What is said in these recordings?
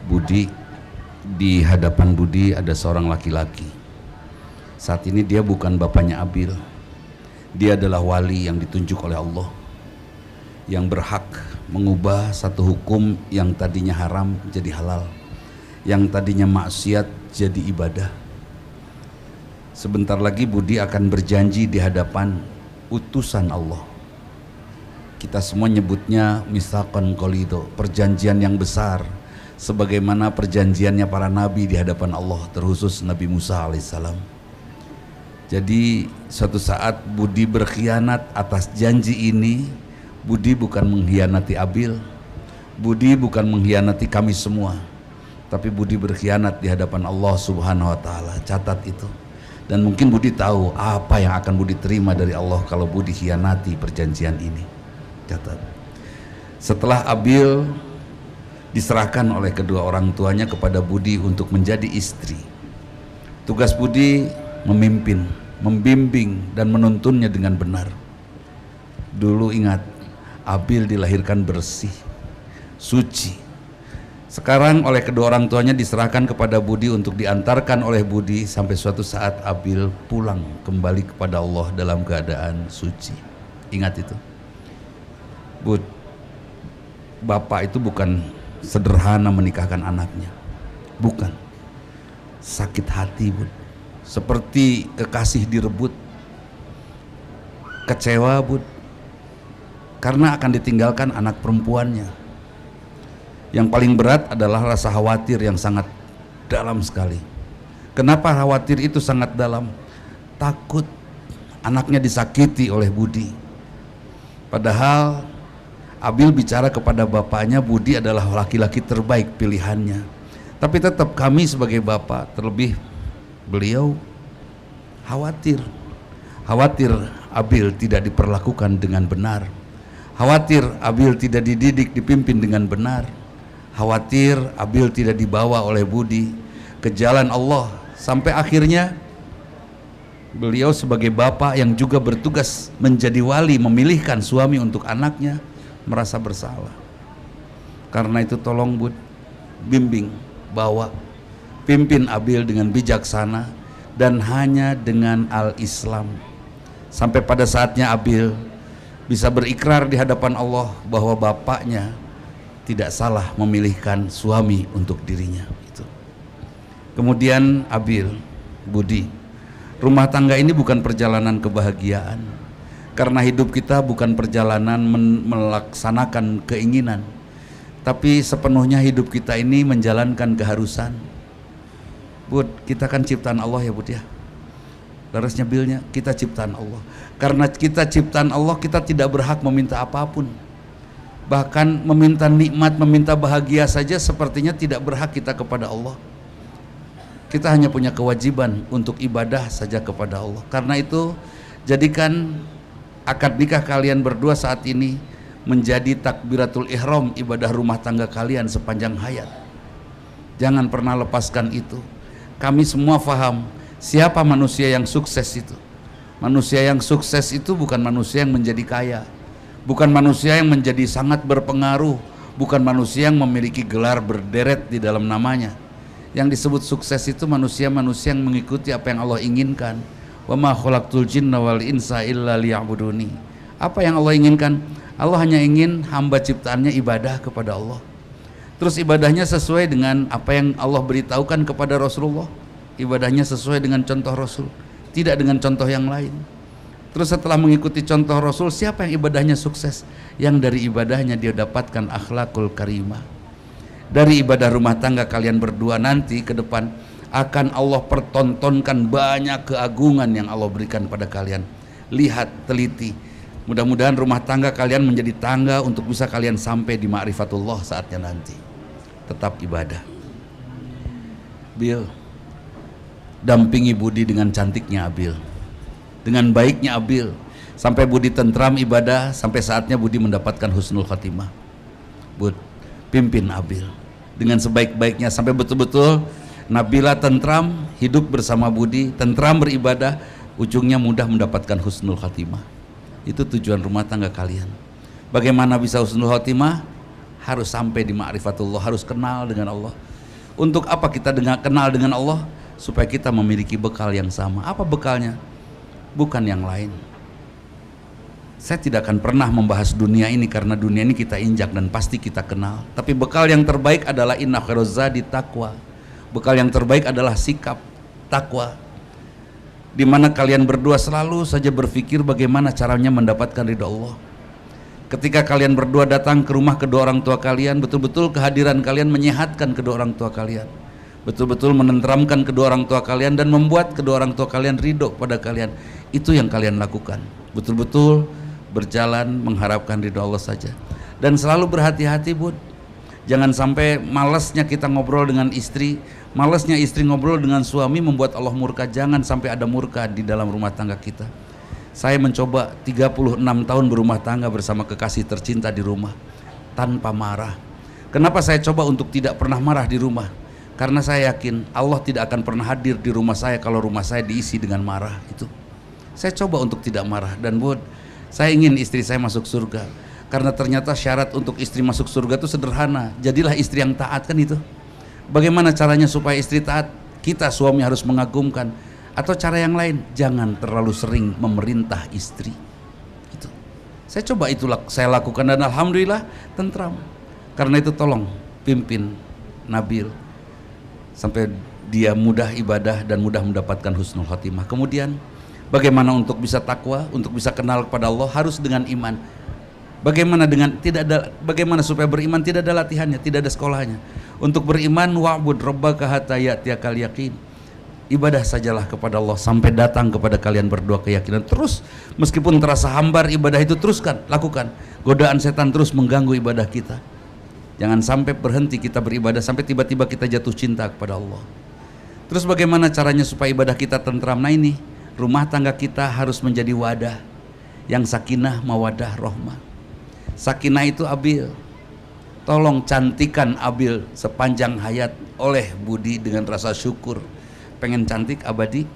Budi, di hadapan Budi ada seorang laki-laki. Saat ini dia bukan bapaknya Abil. Dia adalah wali yang ditunjuk oleh Allah, yang berhak mengubah satu hukum yang tadinya haram jadi halal, yang tadinya maksiat jadi ibadah. Sebentar lagi Budi akan berjanji di hadapan utusan Allah. Kita semua nyebutnya mitsaqan qalidho, perjanjian yang besar, sebagaimana perjanjiannya para nabi di hadapan Allah, terkhusus Nabi Musa alaihissalam. Jadi suatu saat Budi berkhianat atas janji ini. Budi bukan mengkhianati Abil, Budi bukan mengkhianati kami semua, tapi Budi berkhianat di hadapan Allah Subhanahu wa Ta'ala. Catat itu. Dan mungkin Budi tahu apa yang akan Budi terima dari Allah kalau Budi khianati perjanjian ini. Catat. Setelah Abil diserahkan oleh kedua orang tuanya kepada Budi untuk menjadi istri, tugas Budi memimpin, membimbing dan menuntunnya dengan benar. Dulu ingat, Abil dilahirkan bersih, suci. Sekarang oleh kedua orang tuanya diserahkan kepada Budi untuk diantarkan oleh Budi sampai suatu saat Abil pulang kembali kepada Allah dalam keadaan suci. Ingat itu. Bud, bapak itu bukan sederhana menikahkan anaknya. Bukan. Sakit hati, Bud. Seperti kekasih direbut. Kecewa, Bud, karena akan ditinggalkan anak perempuannya. Yang paling berat adalah rasa khawatir yang sangat dalam sekali. Kenapa khawatir itu sangat dalam? Takut anaknya disakiti oleh Budi. Padahal Abil bicara kepada bapaknya, Budi adalah laki-laki terbaik pilihannya. Tapi tetap kami sebagai bapak, terlebih beliau khawatir Abil tidak diperlakukan dengan benar. Khawatir Abil tidak dididik, dipimpin dengan benar. Khawatir Abil tidak dibawa oleh Budi ke jalan Allah. Sampai akhirnya beliau sebagai bapak yang juga bertugas menjadi wali, memilihkan suami untuk anaknya, merasa bersalah. Karena itu tolong Bud, bimbing, bawa, pimpin Abil dengan bijaksana dan hanya dengan al-Islam. Sampai pada saatnya Abil bisa berikrar di hadapan Allah bahwa bapaknya tidak salah memilihkan suami untuk dirinya. Itu. Kemudian Abil, Budi, rumah tangga ini bukan perjalanan kebahagiaan, karena hidup kita bukan perjalanan melaksanakan keinginan, tapi sepenuhnya hidup kita ini menjalankan keharusan. Bud, kita kan ciptaan Allah ya Bud ya. Larasnya bilnya, kita ciptaan Allah. Karena kita ciptaan Allah, kita tidak berhak meminta apapun. Bahkan meminta nikmat, meminta bahagia saja sepertinya tidak berhak kita kepada Allah. Kita hanya punya kewajiban untuk ibadah saja kepada Allah. Karena itu, jadikan akad nikah kalian berdua saat ini menjadi takbiratul ihram, ibadah rumah tangga kalian sepanjang hayat. Jangan pernah lepaskan itu. Kami semua faham siapa manusia yang sukses itu. Manusia yang sukses itu bukan manusia yang menjadi kaya, bukan manusia yang menjadi sangat berpengaruh, bukan manusia yang memiliki gelar berderet di dalam namanya. Yang disebut sukses itu manusia-manusia yang mengikuti apa yang Allah inginkan. Wa ma khalaqtul jinna wal insa illa liya'buduni. Apa yang Allah inginkan? Allah hanya ingin hamba ciptaannya ibadah kepada Allah. Terus ibadahnya sesuai dengan apa yang Allah beritahukan kepada Rasulullah. Ibadahnya sesuai dengan contoh Rasul, tidak dengan contoh yang lain. Terus setelah mengikuti contoh Rasul, siapa yang ibadahnya sukses? Yang dari ibadahnya dia dapatkan akhlakul karimah. Dari ibadah rumah tangga kalian berdua nanti ke depan akan Allah pertontonkan banyak keagungan yang Allah berikan pada kalian. Lihat, teliti. Mudah-mudahan rumah tangga kalian menjadi tangga untuk bisa kalian sampai di ma'rifatullah saatnya nanti. Tetap ibadah. Bil, dampingi Budi dengan cantiknya Abil, dengan baiknya Abil, sampai Budi tentram ibadah, sampai saatnya Budi mendapatkan husnul khatimah. Bud, pimpin Abil dengan sebaik-baiknya sampai betul-betul Nabila tentram hidup bersama Budi, tentram beribadah, ujungnya mudah mendapatkan husnul khatimah. Itu tujuan rumah tangga kalian. Bagaimana bisa husnul khatimah? Harus sampai di ma'rifatullah, harus kenal dengan Allah. Untuk apa kita kenal dengan Allah? Supaya kita memiliki bekal yang sama. Apa bekalnya? Bukan yang lain. Saya tidak akan pernah membahas dunia ini karena dunia ini kita injak dan pasti kita kenal. Tapi bekal yang terbaik adalah inna khairaz zadi taqwa. Bekal yang terbaik adalah sikap takwa. Di mana kalian berdua selalu saja berpikir bagaimana caranya mendapatkan ridha Allah. Ketika kalian berdua datang ke rumah kedua orang tua kalian, betul-betul kehadiran kalian menyehatkan kedua orang tua kalian. Betul-betul menenteramkan kedua orang tua kalian dan membuat kedua orang tua kalian ridho pada kalian. Itu yang kalian lakukan. Betul-betul berjalan mengharapkan ridho Allah saja. Dan selalu berhati-hati, Bud. Jangan sampai malasnya kita ngobrol dengan istri, malasnya istri ngobrol dengan suami membuat Allah murka. Jangan sampai ada murka di dalam rumah tangga kita. Saya mencoba 36 tahun berumah tangga bersama kekasih tercinta di rumah tanpa marah. Kenapa saya coba untuk tidak pernah marah di rumah? Karena saya yakin Allah tidak akan pernah hadir di rumah saya kalau rumah saya diisi dengan marah. Itu saya coba untuk tidak marah. Dan Bud, saya ingin istri saya masuk surga. Karena ternyata syarat untuk istri masuk surga itu sederhana. Jadilah istri yang taat, kan itu. Bagaimana caranya supaya istri taat? Kita suami harus mengagumkan. Atau cara yang lain, jangan terlalu sering memerintah istri. Itu saya coba itulah saya lakukan dan alhamdulillah tentram. Karena itu tolong pimpin Nabil sampai dia mudah ibadah dan mudah mendapatkan husnul khotimah. Kemudian bagaimana untuk bisa takwa, untuk bisa kenal kepada Allah harus dengan iman. Bagaimana supaya beriman? Tidak ada latihannya, tidak ada sekolahnya. Untuk beriman, wa'bud rabbaka hatta ya'tiyakal yaqin. Ibadah sajalah kepada Allah sampai datang kepada kalian berdua keyakinan. Terus meskipun terasa hambar ibadah itu teruskan, lakukan. Godaan setan terus mengganggu ibadah kita. Jangan sampai berhenti kita beribadah sampai tiba-tiba kita jatuh cinta kepada Allah. Terus bagaimana caranya supaya ibadah kita tentram? Nah ini, rumah tangga kita harus menjadi wadah yang sakinah, mawadah, rahmah. Sakinah itu Abil. Tolong cantikan Abil sepanjang hayat oleh Budi dengan rasa syukur. Pengen cantik abadi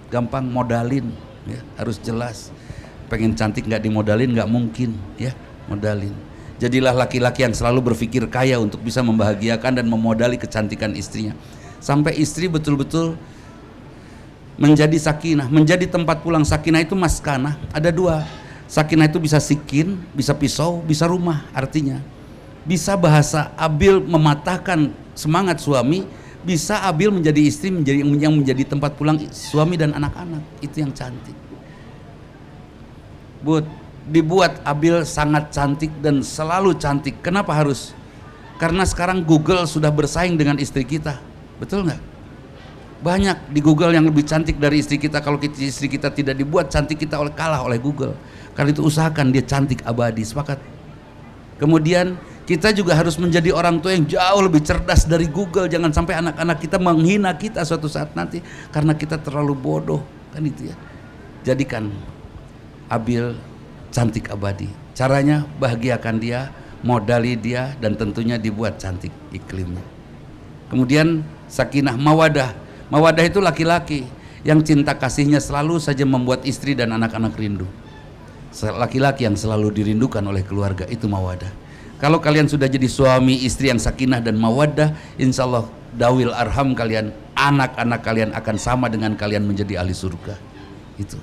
gampang, modalin ya, harus jelas. Pengen cantik nggak dimodalin nggak mungkin ya, modalin. Jadilah laki-laki yang selalu berpikir kaya untuk bisa membahagiakan dan memodali kecantikan istrinya sampai istri betul-betul menjadi sakinah, menjadi tempat pulang. Sakinah itu maskanah ada dua. Sakinah itu bisa sikin, bisa pisau, bisa rumah. Artinya bisa bahasa Abil mematahkan semangat suami, bisa Abil menjadi istri yang menjadi tempat pulang suami dan anak-anak. Itu yang cantik. Bud, dibuat Abil sangat cantik dan selalu cantik. Kenapa harus? Karena sekarang Google sudah bersaing dengan istri kita. Betul nggak? Banyak di Google yang lebih cantik dari istri kita. Kalau istri kita tidak dibuat cantik, kita kalah oleh Google. Karena itu usahakan dia cantik abadi. Sepakat? Kemudian kita juga harus menjadi orang tua yang jauh lebih cerdas dari Google. Jangan sampai anak-anak kita menghina kita suatu saat nanti karena kita terlalu bodoh, kan itu ya. Jadikan Abil cantik abadi. Caranya bahagiakan dia, modali dia, dan tentunya dibuat cantik iklimnya. Kemudian sakinah, mawadah. Mawadah itu laki-laki yang cinta kasihnya selalu saja membuat istri dan anak-anak rindu. Laki-laki yang selalu dirindukan oleh keluarga, itu mawadah. Kalau kalian sudah jadi suami istri yang sakinah dan mawaddah, insya Allah dawil arham kalian, anak-anak kalian akan sama dengan kalian menjadi ahli surga. Itu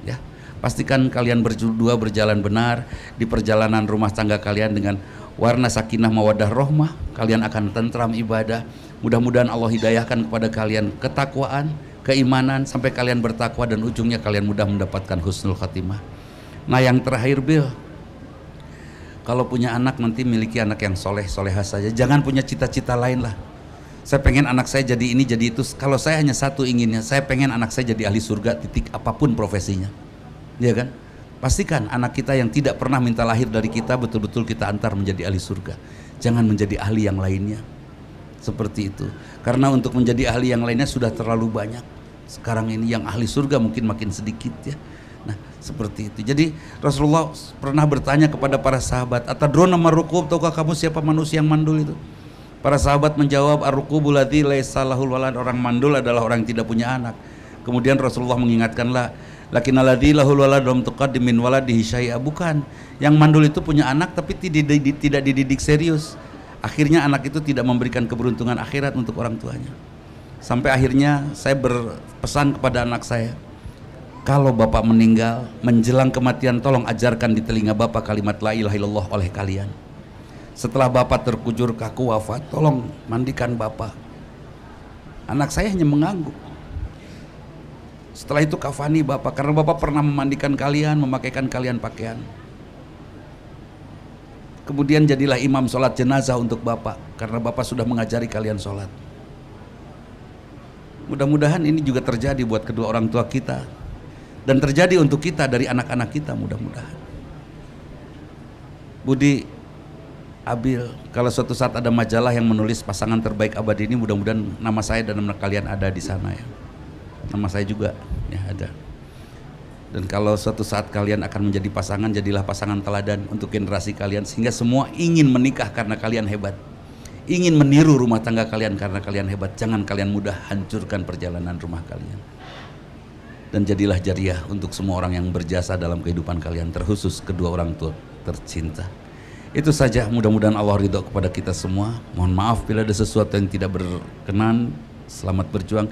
ya, pastikan kalian berdua berjalan benar di perjalanan rumah tangga kalian dengan warna sakinah mawaddah rohmah. Kalian akan tentram ibadah. Mudah-mudahan Allah hidayahkan kepada kalian ketakwaan, keimanan sampai kalian bertakwa dan ujungnya kalian mudah mendapatkan husnul khatimah. Nah yang terakhir Bil, kalau punya anak nanti miliki anak yang soleh-solehah saja. Jangan punya cita-cita lain lah. Saya pengen anak saya jadi ini jadi itu. Kalau saya hanya satu inginnya, saya pengen anak saya jadi ahli surga titik apapun profesinya. Iya kan? Pastikan anak kita yang tidak pernah minta lahir dari kita betul-betul kita antar menjadi ahli surga. Jangan menjadi ahli yang lainnya. Seperti itu. Karena untuk menjadi ahli yang lainnya sudah terlalu banyak. Sekarang ini yang ahli surga mungkin makin sedikit ya. Nah seperti itu. Jadi Rasulullah pernah bertanya kepada para sahabat, atadruna marrukub, tahukah kamu siapa manusia yang mandul itu? Para sahabat menjawab, ar-rukubul ladzi laisa lahul walad. Orang mandul adalah orang yang tidak punya anak. Kemudian Rasulullah mengingatkanlah, lakinnal ladzi lahul walad lam tuqaddim min waladihi syai'a. Bukan, yang mandul itu punya anak tapi tidak dididik serius. Akhirnya anak itu tidak memberikan keberuntungan akhirat untuk orang tuanya. Sampai akhirnya saya berpesan kepada anak saya, kalau bapak meninggal menjelang kematian, tolong ajarkan di telinga bapak kalimat la ilaha illallah oleh kalian. Setelah bapak terkujur kaku wafat, tolong mandikan bapak. Anak saya hanya mengangguk. Setelah itu kafani bapak, karena bapak pernah memandikan kalian, memakaikan kalian pakaian. Kemudian jadilah imam sholat jenazah untuk bapak, karena bapak sudah mengajari kalian sholat. Mudah-mudahan ini juga terjadi buat kedua orang tua kita, dan terjadi untuk kita dari anak-anak kita, mudah-mudahan. Budi, Abil, kalau suatu saat ada majalah yang menulis pasangan terbaik abadi ini, mudah-mudahan nama saya dan nama kalian ada di sana ya. Nama saya juga ya ada. Dan kalau suatu saat kalian akan menjadi pasangan, jadilah pasangan teladan untuk generasi kalian, sehingga semua ingin menikah karena kalian hebat, ingin meniru rumah tangga kalian karena kalian hebat. Jangan kalian mudah hancurkan perjalanan rumah kalian. Dan jadilah jariah untuk semua orang yang berjasa dalam kehidupan kalian, terkhusus kedua orang tua tercinta. Itu saja, mudah-mudahan Allah ridho kepada kita semua. Mohon maaf bila ada sesuatu yang tidak berkenan. Selamat berjuang.